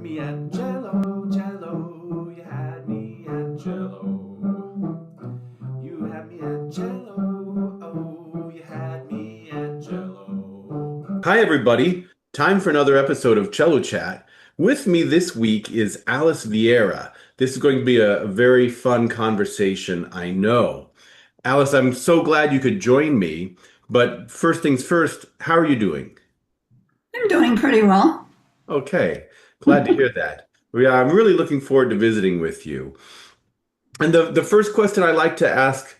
me at Cello, Cello. You had me at Cello. You had me at Cello. Oh, you had me at Cello. Hi, everybody. Time for another episode of Cello Chat. With me this week is Alice Vierra. This is going to be a very fun conversation, I know. Alice, I'm so glad you could join me. But first things first, how are you doing? I'm doing pretty well. Okay, glad to hear that. Yeah, I'm really looking forward to visiting with you. And the first question I like to ask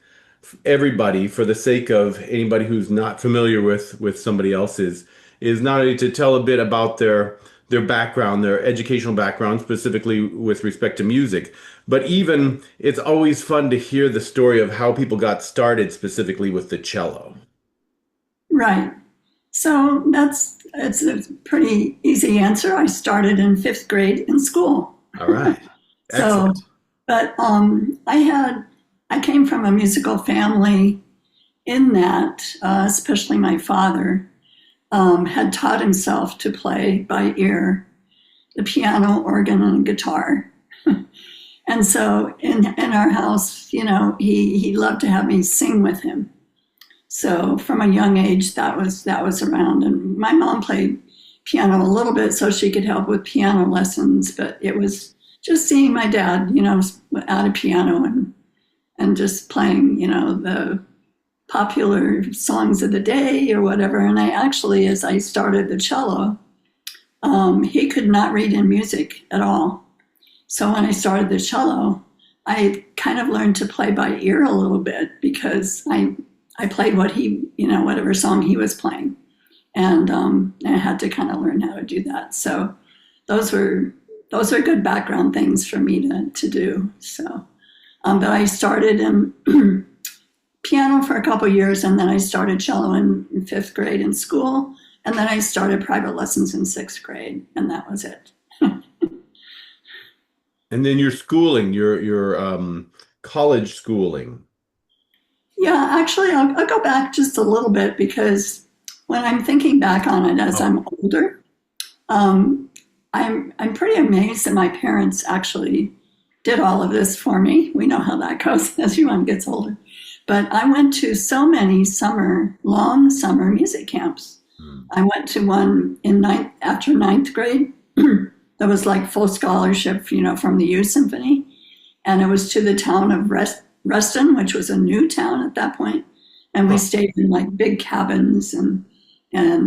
everybody, for the sake of anybody who's not familiar with somebody else's, is not only to tell a bit about their background, their educational background, specifically with respect to music, but even it's always fun to hear the story of how people got started specifically with the cello. Right. So it's a pretty easy answer. I started in fifth grade in school. All right, So, excellent. but I came from a musical family in that, especially my father had taught himself to play by ear the piano, organ, and guitar. And so in our house, he loved to have me sing with him. So from a young age, that was around. And my mom played piano a little bit so she could help with piano lessons. But it was just seeing my dad, at a piano and just playing, the popular songs of the day or whatever. And I actually, as I started the cello, he could not read in music at all. So when I started the cello, I kind of learned to play by ear a little bit because I played what whatever song he was playing. And I had to kind of learn how to do that. So those were good background things for me to do. So, but I started in piano for a couple of years, and then I started cello in fifth grade in school, and then I started private lessons in sixth grade, and that was it. And then your schooling, your college schooling. Yeah, actually, I'll go back just a little bit because when I'm thinking back on it as Oh, I'm older, um, I'm pretty amazed that my parents actually did all of this for me. We know how that goes as one gets older. But I went to so many long summer music camps. hmm. I went to one after ninth grade that was like full scholarship, from the youth symphony. And it was to the town of Reston, which was a new town at that point. And we Huh. stayed in like big cabins and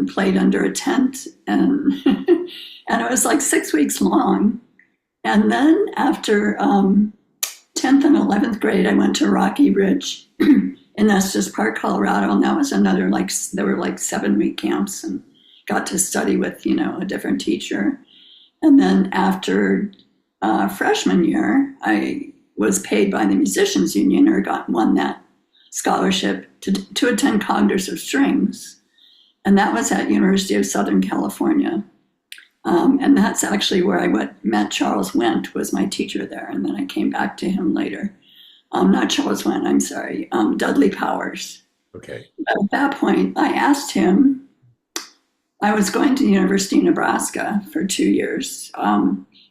played under a tent. And, and it was like 6 weeks long. And then after 10th and 11th grade, I went to Rocky Ridge in Estes Park, Colorado. And that was another, there were like 7 week camps and got to study with, a different teacher. And then after freshman year, I was paid by the Musicians Union or won that scholarship to attend Congress of Strings. And that was at University of Southern California. And that's actually where I met Charles Wendt, was my teacher there. And then I came back to him later. Not Charles Wendt, I'm sorry, Dudley Powers. Okay. But at that point, I asked him, I was going to the University of Nebraska for 2 years.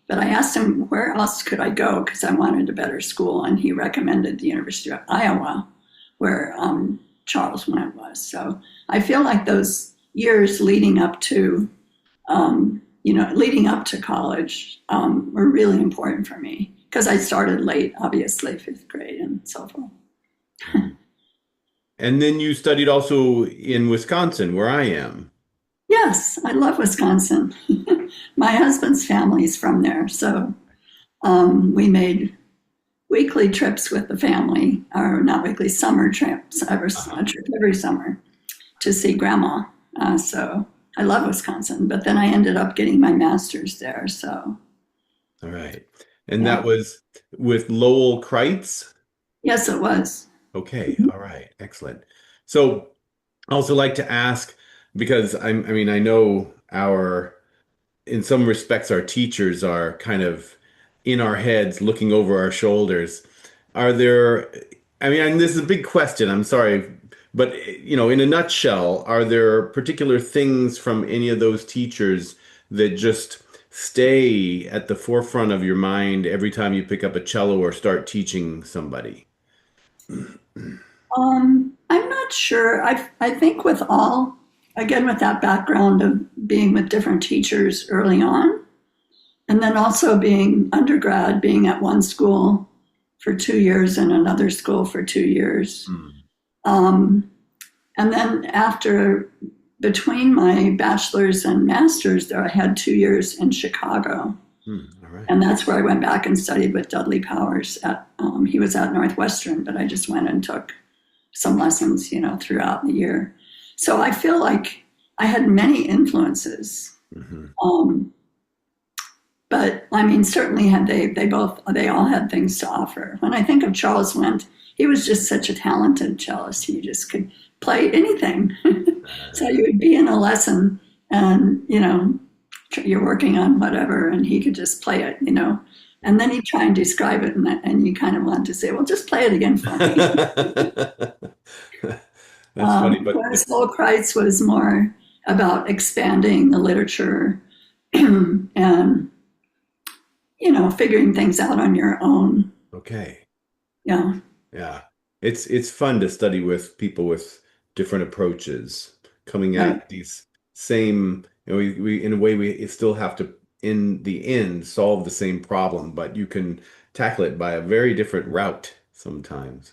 But I asked him where else could I go because I wanted a better school. And he recommended the University of Iowa, where Charles Wendt was. So I feel like those years leading up to college were really important for me because I started late, obviously, fifth grade and so forth. And then you studied also in Wisconsin, where I am. Yes, I love Wisconsin. My husband's family's from there, so we made weekly trips with the family, or not weekly, summer trips, Uh-huh. a trip every summer to see grandma. So I love Wisconsin, but then I ended up getting my master's there. So All right. And yeah, that was with Lowell Kreitz? yes, it was. Okay. All right. Excellent. So I also like to ask, because I mean, I know in some respects, our teachers are kind of in our heads, looking over our shoulders. Are there, I mean, and this is a big question, I'm sorry, but in a nutshell, are there particular things from any of those teachers that just stay at the forefront of your mind every time you pick up a cello or start teaching somebody? I'm not sure. I think with all, again, with that background of being with different teachers early on, and then also being undergrad, being at one school for 2 years and another school for 2 years. Hmm. Um, and then after, between my bachelor's and master's, there I had 2 years in Chicago. All right. And that's where I went back and studied with Dudley Powers. He was at Northwestern, but I just went and took some lessons, throughout the year. So I feel like I had many influences. Hmm. Um, but I mean, certainly they all had things to offer. When I think of Charles Wendt, he was just such a talented cellist. He just could play anything. So you would be in a lesson and, you're working on whatever and he could just play it. And then he'd try and describe it and you kind of want to say, well, just play it again for me. That's funny, but Whereas Kreitz was more about expanding the literature and, figuring things out on your own. okay. Yeah. Yeah. It's fun to study with people with different approaches coming Right. at these same, we in a way we still have to in the end solve the same problem, but you can tackle it by a very different route sometimes.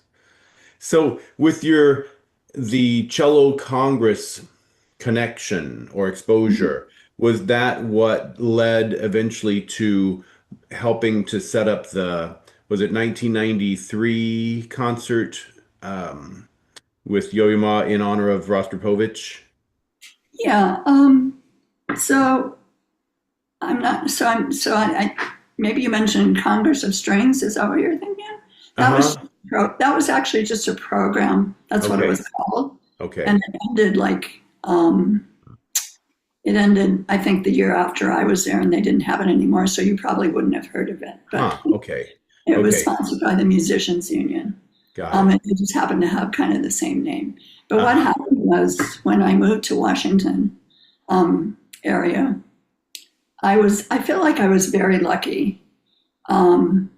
So with your the Cello Congress connection or exposure, was that what led eventually to helping to set up the, was it 1993 concert with Yo-Yo Ma in honor of Rostropovich? Yeah. So I'm not, so I'm, so I maybe you mentioned Congress of Strings. Is that what you're thinking? That was, Uh-huh. that was actually just a program. That's what it Okay. was called. Okay. And it ended, I think, the year after I was there, and they didn't have it anymore. So you probably wouldn't have heard of it. But Huh. Okay. it was Okay. sponsored by the Musicians Union. Got it. It just happened to have kind of the same name. But what Uh-huh. happened was when I moved to Washington area, I feel like I was very lucky um,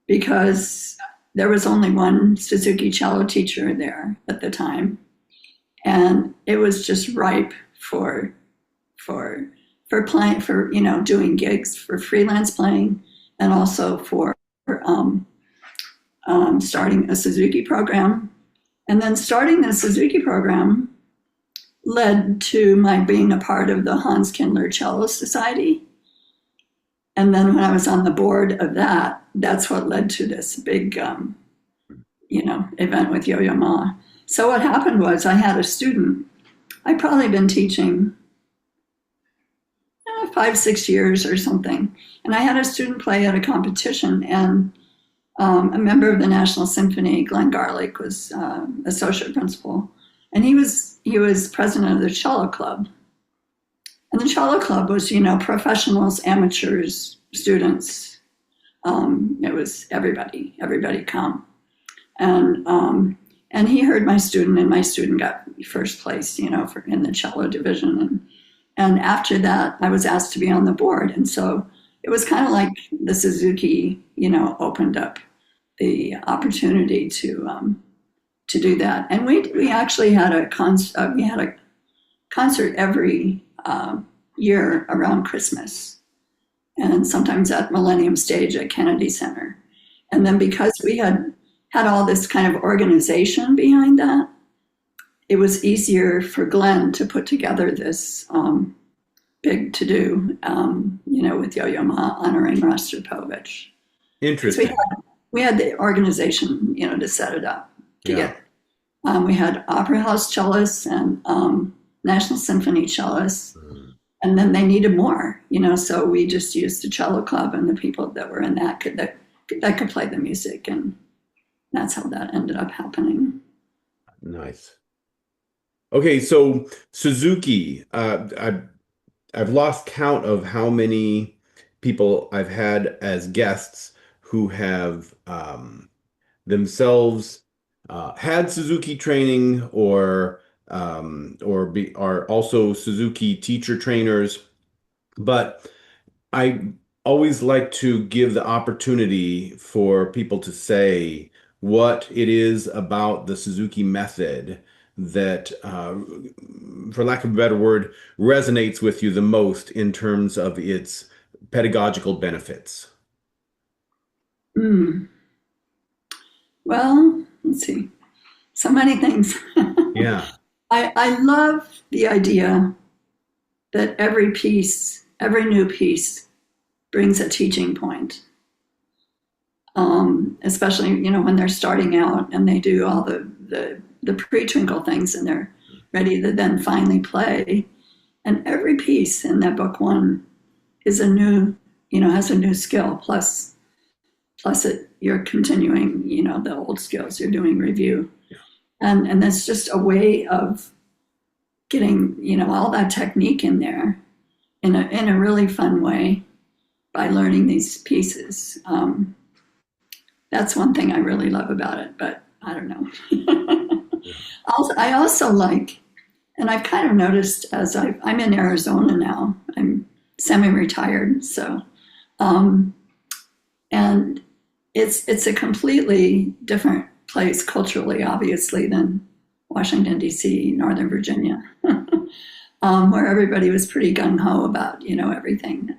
because there was only one Suzuki cello teacher there at the time, and it was just ripe for for playing, for doing gigs, for freelance playing, and also for um, starting a Suzuki program. And then starting the Suzuki program led to my being a part of the Hans Kindler Cello Society. And then when I was on the board of that, that's what led to this big, event with Yo-Yo Ma. So what happened was I had a student. I'd probably been teaching 5, 6 years or something, and I had a student play at a competition, and a member of the National Symphony, Glenn Garlick, was associate principal, and he was president of the cello club. And the cello club was, professionals, amateurs, students. It was everybody come. And he heard my student, and my student got first place, in the cello division. And after that, I was asked to be on the board. And so it was kind of like the Suzuki, opened up the opportunity to do that. And we actually had a concert every year around Christmas, and sometimes at Millennium Stage at Kennedy Center. And then because we had all this kind of organization behind that, it was easier for Glenn to put together this big to do, with Yo-Yo Ma honoring Rostropovich. So Interesting. we had the organization, to set it up to Yeah. get. We had opera house cellists and National Symphony cellists, Mm. and then they needed more, so we just used the cello club and the people that were in that could play the music, and that's how that ended up happening. Nice. Okay, so Suzuki, I've lost count of how many people I've had as guests who have themselves had Suzuki training or are also Suzuki teacher trainers. But I always like to give the opportunity for people to say what it is about the Suzuki method that, for lack of a better word, resonates with you the most in terms of its pedagogical benefits. Mm. Well, let's see. So many things. Yeah, I love the idea that every piece, every new piece, brings a teaching point. Especially, when they're starting out and they do all the pre-twinkle things and they're ready to then finally play. And every piece in that book one is a new, has a new skill. Plus you're continuing, the old skills. You're doing review, and that's just a way of getting, all that technique in there in a really fun way by learning these pieces. That's one thing I really love about it, but I don't know. yeah, I also like, and I've kind of noticed as I'm in Arizona now, I'm semi-retired, so, and it's a completely different place culturally, obviously, than Washington, D.C., Northern Virginia, where everybody was pretty gung-ho about, everything.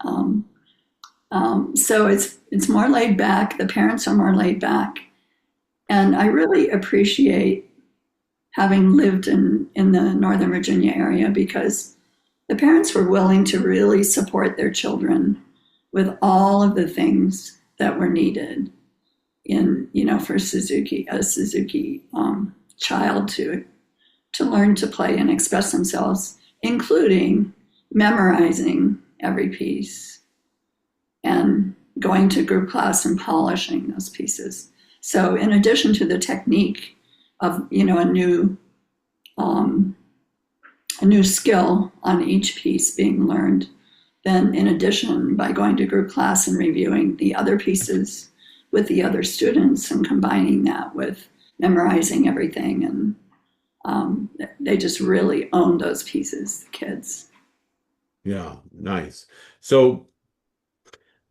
So it's more laid back. The parents are more laid back, and I really appreciate having lived in the Northern Virginia area because the parents were willing to really support their children with all of the things that were needed for a Suzuki child to learn to play and express themselves, including memorizing every piece and going to group class and polishing those pieces. So in addition to the technique of, a new skill on each piece being learned, then in addition, by going to group class and reviewing the other pieces with the other students and combining that with memorizing everything, and they just really own those pieces, the kids. yeah, nice. So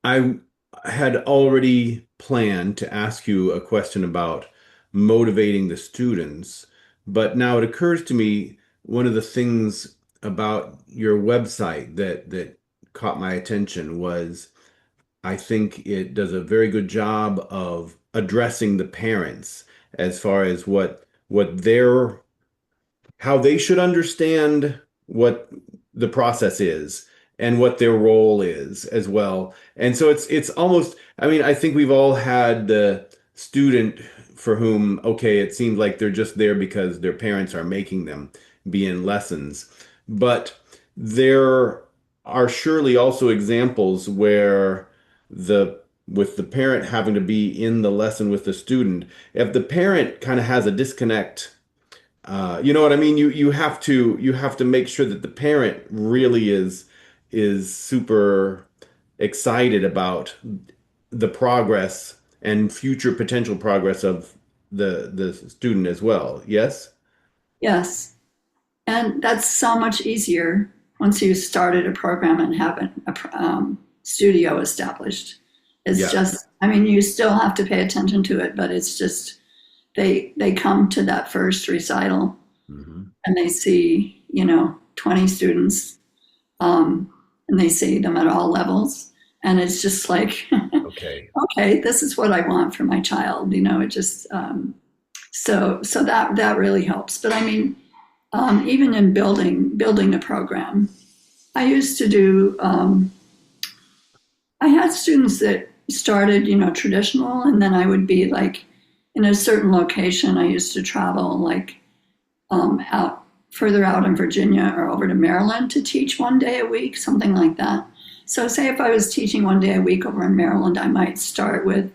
I had already planned to ask you a question about motivating the students, but now it occurs to me one of the things about your website that caught my attention was I think it does a very good job of addressing the parents as far as what their how they should understand what the process is and what their role is as well. And so it's almost, I mean, I think we've all had the student for whom, okay, it seems like they're just there because their parents are making them be in lessons. But there are surely also examples where the with the parent having to be in the lesson with the student, if the parent kind of has a disconnect, you know what I mean? You have to make sure that the parent really is super excited about the progress and future potential progress of the student as well. Yes? Yes, and that's so much easier once you started a program and have a studio established. It's Yeah. just, I mean, you still have to pay attention to it, but it's just they come to that first recital Hmm. and they see 20 students, and they see them at all levels, and it's just like Okay. okay, this is what I want for my child. It just so that really helps. But I mean, even in building a program, I used to do. I had students that started, traditional, and then I would be like in a certain location. I used to travel like out further out in Virginia or over to Maryland to teach one day a week, something like that. So say if I was teaching one day a week over in Maryland, I might start with,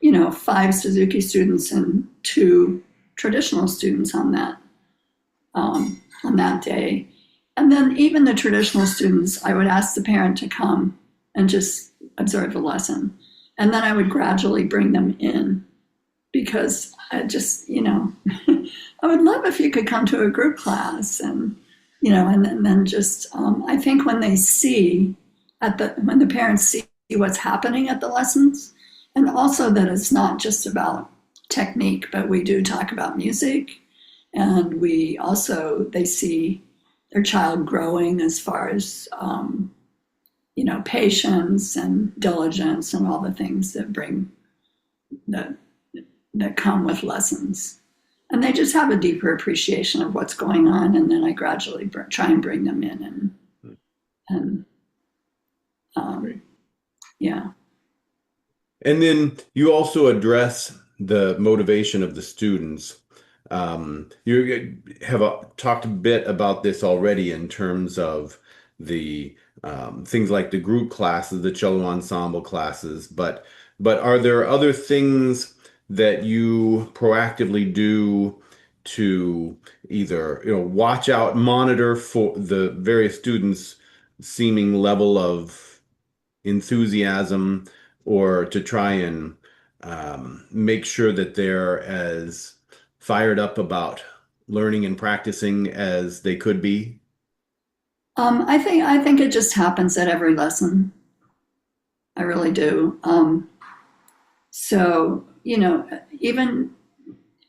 5 Suzuki students and 2 traditional students on that day. And then even the traditional students, I would ask the parent to come and just observe the lesson. And then I would gradually bring them in because I just, I would love if you could come to a group class and then just, I think when they see when the parents see what's happening at the lessons, and also that it's not just about technique, but we do talk about music, and they see their child growing as far as patience and diligence and all the things that come with lessons. And they just have a deeper appreciation of what's going on, and then I gradually try and bring them in and yeah. And then you also address the motivation of the students. You have talked a bit about this already in terms of the things like the group classes, the cello ensemble classes, but are there other things that you proactively do to either watch out, monitor for the various students' seeming level of enthusiasm, or to try and make sure that they're as fired up about learning and practicing as they could be? I think it just happens at every lesson. I really do. So even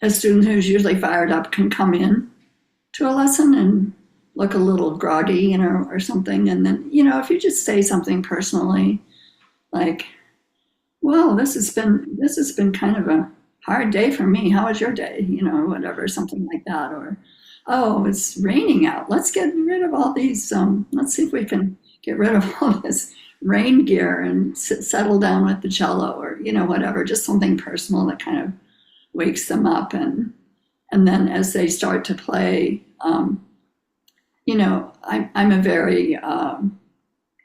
a student who's usually fired up can come in to a lesson and look a little groggy, or something. And then, if you just say something personally, like, well, this has been kind of a hard day for me. How was your day? Whatever, something like that. Or, oh, it's raining out. Let's get rid of all these, let's see if we can get rid of all this rain gear and settle down with the cello, or, whatever, just something personal that kind of wakes them up. And then as they start to play, I'm a very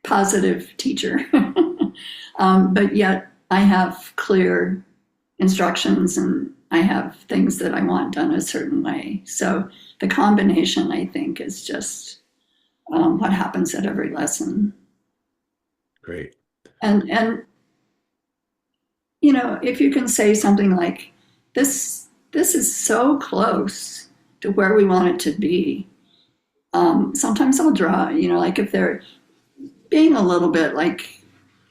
positive teacher, but yet I have clear instructions, and I have things that I want done a certain way. So the combination, I think, is just what happens at every lesson. Great. And if you can say something like, this is so close to where we want it to be. Sometimes I'll draw, like if they're being a little bit like,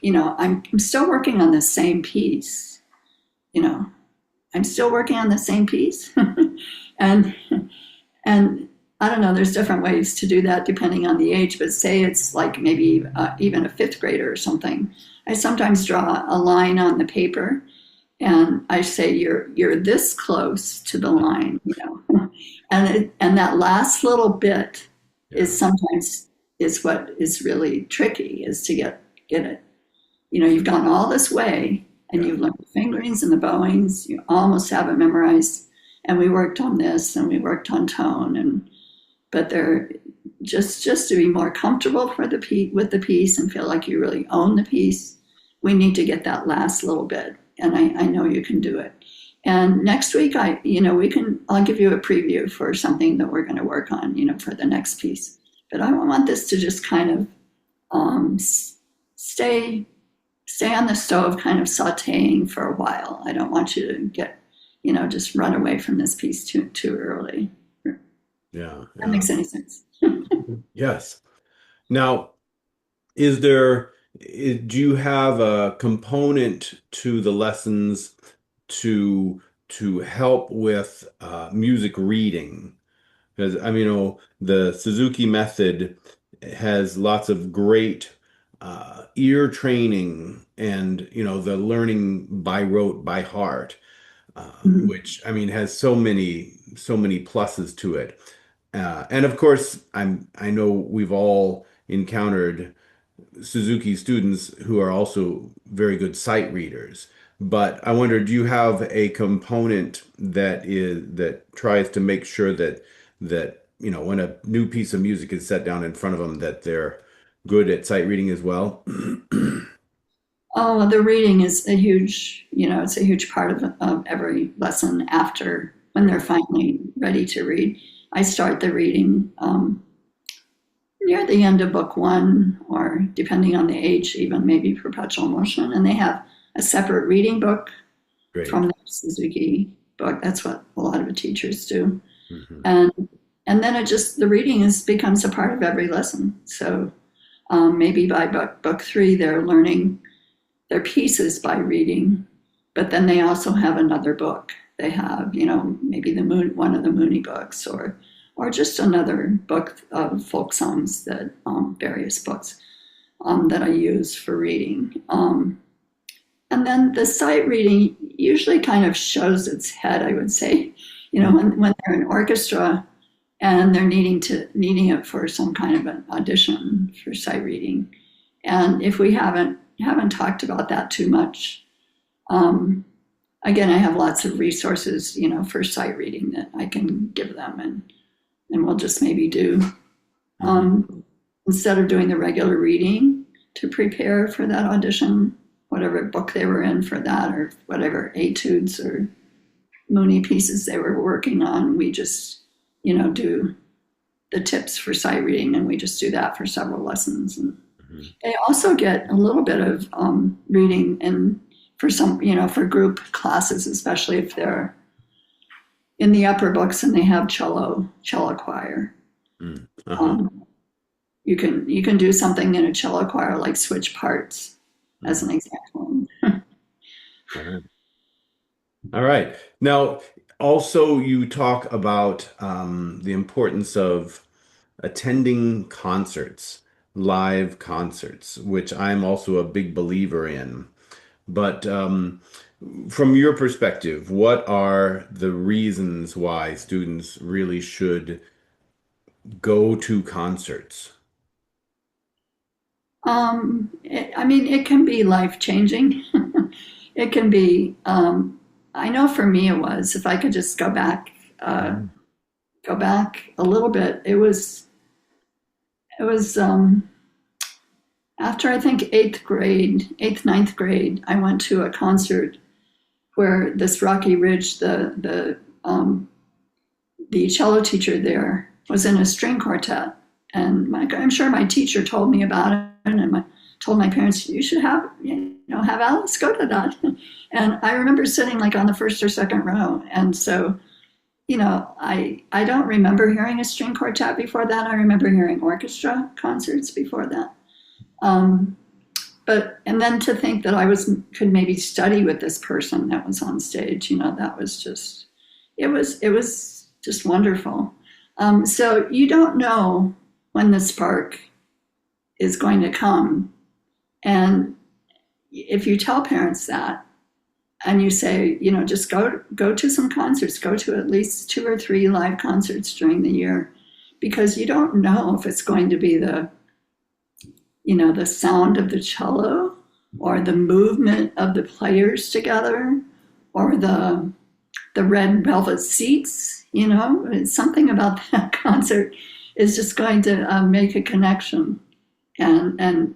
I'm still working on the same piece, I'm still working on the same piece. and I don't know, there's different ways to do that depending on the age, but say it's like maybe even a fifth grader or something. I sometimes draw a line on the paper and I say, you're this close to the line, and that last little bit is sometimes what is really tricky, is to get it. You've gone all this way and you've learned the fingerings and the bowings, you almost have it memorized. And we worked on this and we worked on tone, but they're just to be more comfortable with the piece and feel like you really own the piece. We need to get that last little bit, and I know you can do it. And next week, I'll give you a preview for something that we're going to work on, for the next piece. But I want this to just kind of stay on the stove, kind of sautéing for a while. I don't want you to get, just run away from this piece too early. Yeah. That makes any sense. Yes. Now, do you have a component to the lessons to help with music reading? Because the Suzuki method has lots of great ear training and the learning by rote, by heart, which has so many pluses to it. And of course, I know we've all encountered Suzuki students who are also very good sight readers. But I wonder, do you have a component that tries to make sure that when a new piece of music is set down in front of them, that they're good at sight reading as well? Oh, the reading is it's a huge part of every lesson after, when they're finally ready to read. I start the reading near the end of book one, or depending on the age, even maybe perpetual motion. And they have a separate reading book from the Suzuki book. That's what a lot of the teachers do. And then the reading becomes a part of every lesson. So Maybe by book three, they're learning their pieces by reading, but then they also have another book. They have, maybe one of the Mooney books, or just another book of folk songs that various books that I use for reading. And then the sight reading usually kind of shows its head, I would say. When they're in orchestra and they're needing it for some kind of an audition for sight reading. And if we haven't talked about that too much, again, I have lots of resources, for sight reading that I can give them, and we'll just maybe do instead of doing the regular reading to prepare for that audition, whatever book they were in for that, or whatever etudes or Mooney pieces they were working on, we just, do the tips for sight reading, and we just do that for several lessons. And they also get a little bit of reading, and for some, for group classes, especially if they're in the upper books and they have cello choir. You can do something in a cello choir, like switch parts, as an example. All right. Now, also, you talk about the importance of attending concerts, live concerts, which I'm also a big believer in. But from your perspective, what are the reasons why students really should go to concerts? It can be life changing. It can be. I know for me it was. If I could just go back a little bit, it was after, I think, ninth grade. I went to a concert where this Rocky Ridge, the cello teacher there was in a string quartet, and I'm sure my teacher told me about it, and I told my parents, you should have Alice go to that. And I remember sitting like on the first or second row. And so, I don't remember hearing a string quartet before that. I remember hearing orchestra concerts before that. And then to think that could maybe study with this person that was on stage, that was just, it was just wonderful. So you don't know when the spark is going to come. And if you tell parents that, and you say, just go to some concerts, go to at least 2 or 3 live concerts during the year, because you don't know if it's going to be the sound of the cello, or the movement of the players together, or the red velvet seats. It's something about that concert is just going to make a connection, and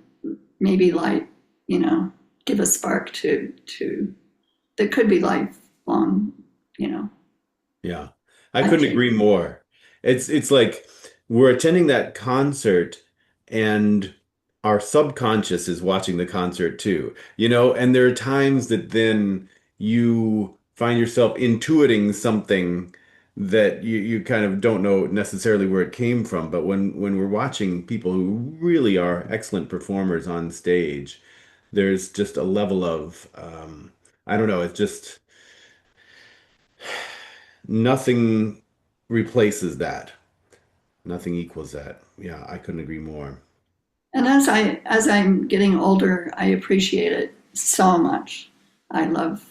maybe give a spark to that could be lifelong. Yeah, I couldn't agree more. It's like we're attending that concert, and our subconscious is watching the concert too, and there are times that then you find yourself intuiting something that you kind of don't know necessarily where it came from. But when we're watching people who really are excellent performers on stage, there's just a level of I don't know, it's just nothing replaces that. Nothing equals that. Yeah, I couldn't agree more. And as I'm getting older, I appreciate it so much. I love.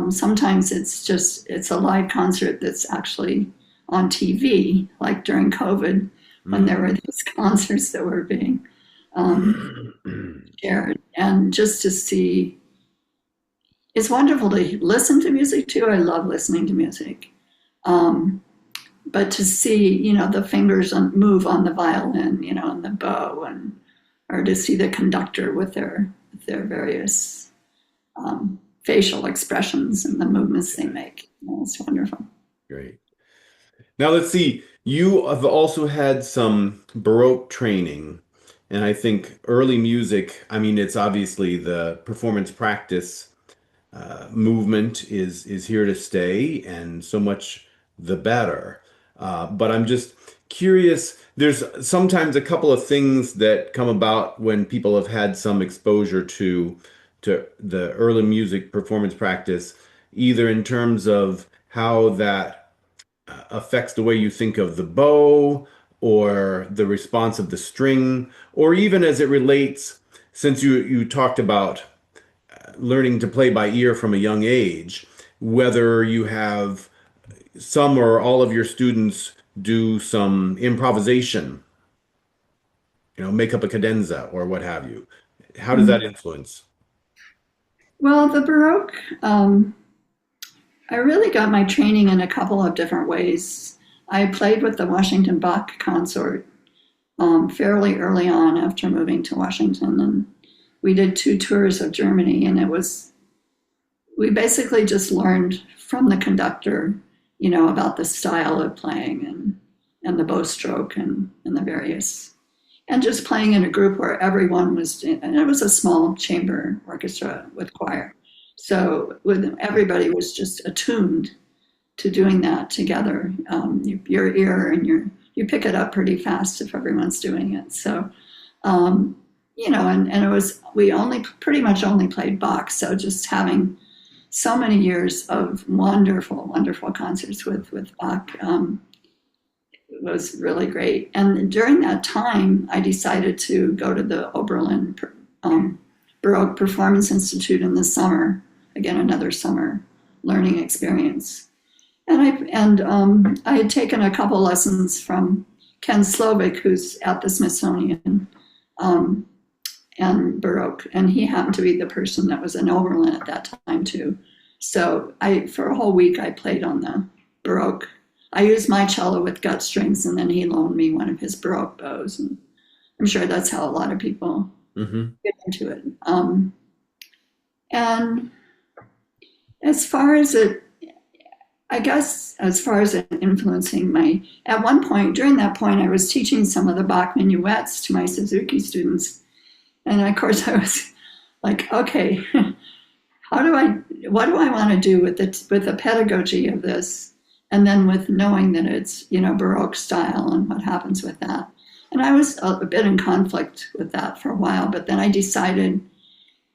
Sometimes it's a live concert that's actually on TV, like during COVID, when there were these concerts that were being shared, and just to see. It's wonderful to listen to music too. I love listening to music. But to see, the fingers move on the violin, and the bow, or to see the conductor with their various facial expressions and the movements they make. It's wonderful. Great. Now let's see. You have also had some Baroque training, and I think early music, it's obviously the performance practice movement is here to stay, and so much the better. But I'm just curious. There's sometimes a couple of things that come about when people have had some exposure to the early music performance practice, either in terms of how that affects the way you think of the bow or the response of the string, or even as it relates, since you talked about learning to play by ear from a young age, whether you have some or all of your students do some improvisation, make up a cadenza or what have you. How does that influence? Well, the Baroque, I really got my training in a couple of different ways. I played with the Washington Bach Consort fairly early on after moving to Washington, and we did 2 tours of Germany, and we basically just learned from the conductor, about the style of playing and the bow stroke and the various, and just playing in a group where everyone was, and it was a small chamber orchestra with choir. So everybody was just attuned to doing that together. Your ear and you pick it up pretty fast if everyone's doing it. So, and it was, we pretty much only played Bach. So just having so many years of wonderful, wonderful concerts with Bach was really great. And during that time, I decided to go to the Oberlin Baroque Performance Institute in the summer, again, another summer learning experience. And I had taken a couple lessons from Ken Slovic, who's at the Smithsonian, and Baroque, and he happened to be the person that was in Oberlin at that time too. So for a whole week, I played on the Baroque. I used my cello with gut strings, and then he loaned me one of his Baroque bows. And I'm sure that's how a lot of people get into it. And as far as it influencing at one point, during that point, I was teaching some of the Bach minuets to my Suzuki students. And of course I was like, okay, what do I want to do with the pedagogy of this? And then with knowing that it's, Baroque style and what happens with that. And I was a bit in conflict with that for a while, but then I decided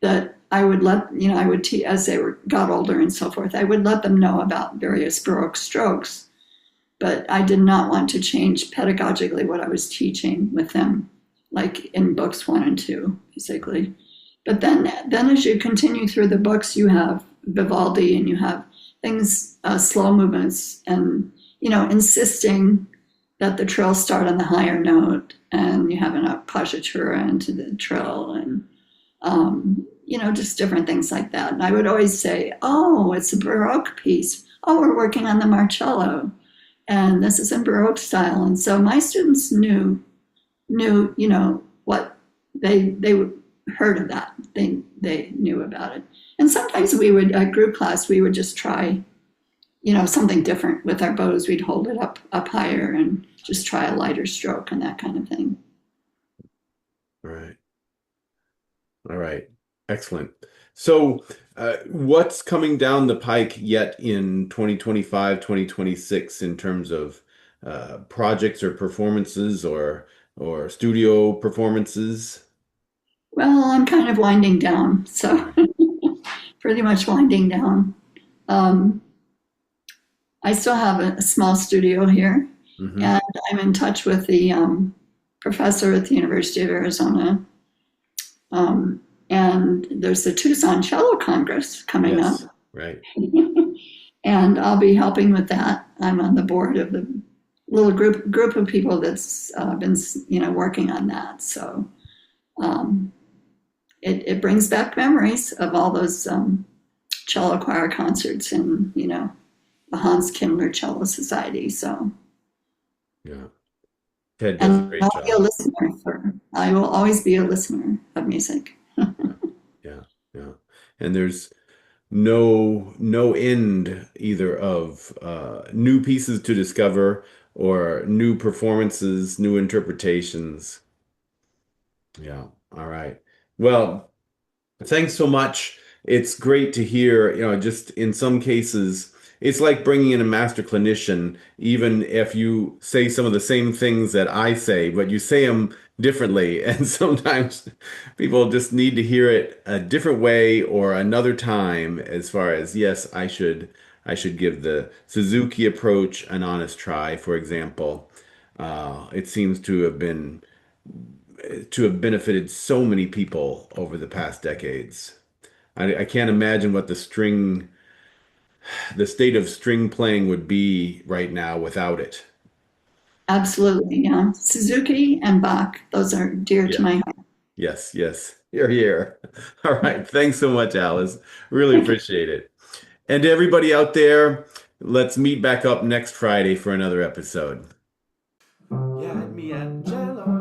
that I would as they got older and so forth, I would let them know about various Baroque strokes, but I did not want to change pedagogically what I was teaching with them, like in books 1 and 2, basically. But then as you continue through the books, you have Vivaldi and you have things, slow movements, and, insisting that the trills start on the higher note, and you have an appoggiatura into the trill, and just different things like that. And I would always say, oh, it's a Baroque piece. Oh, we're working on the Marcello, and this is in Baroque style. And so my students knew, what they heard of that. They knew about it. And sometimes we would, at group class, we would just try, something different with our bows. We'd hold it up higher and just try a lighter stroke and that kind of thing. Right. All right. Excellent. So, what's coming down the pike yet in 2025, 2026 in terms of projects or performances or studio performances? Well, I'm kind of winding down, so pretty much winding down. I still have a small studio here, and I'm in touch with the professor at the University of Arizona. And there's the Tucson Cello Congress coming up. Right. And I'll be helping with that. I'm on the board of the little group of people that's been, working on that. So it brings back memories of all those cello choir concerts in, the Hans Kimmler Cello Society. So yeah, Ted does a great I'll job. be a listener I will always be a listener of music. Yeah. And there's no end either of new pieces to discover or new performances, new interpretations. Yeah. All right. Well, thanks so much. It's great to hear, just in some cases, it's like bringing in a master clinician, even if you say some of the same things that I say, but you say them differently. And sometimes people just need to hear it a different way or another time, as far as, yes, I should give the Suzuki approach an honest try, for example. It seems to have benefited so many people over the past decades. I can't imagine what the state of string playing would be right now without it. Absolutely, yeah. Suzuki and Bach, those are dear to Yeah. my heart. Yes, yes. Here, here. All right. Thanks so much, Alice. Really Thank you. appreciate it. And to everybody out there, let's meet back up next Friday for another episode. You had me at Jello.